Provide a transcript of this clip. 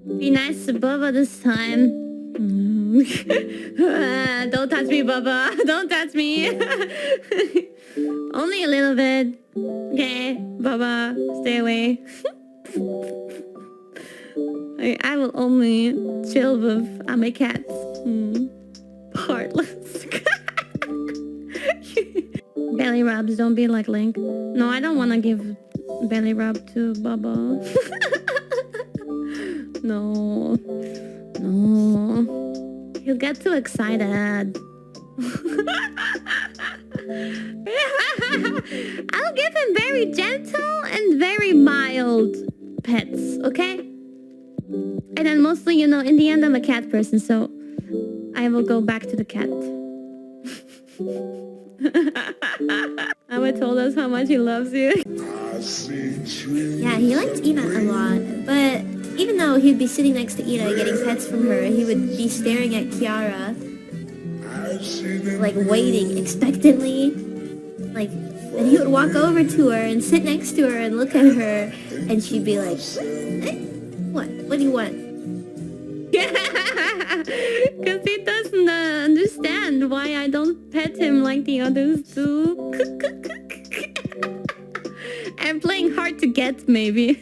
Be nice to Bubba this time. Don't touch me, Bubba. Don't touch me. Only a little bit. Okay, Bubba, stay away. I will only chill with my cats. Heartless. Belly rubs, don't be like Link. No, I don't want to give belly rub to Bubba. No. He'll get too excited. I'll give him very gentle and very mild pets, okay? And then mostly, in the end, I'm a cat person, so I will go back to the cat. Awa told us how much he loves you. Yeah, he liked Ina a lot, but even though he'd be sitting next to Ina getting pets from her, he would be staring at Kiara, like waiting expectantly, and he would walk over to her and sit next to her and look at her, and she'd be like, what do you want? Because he doesn't understand why I don't pet him like the others do. I'm playing hard to get, maybe.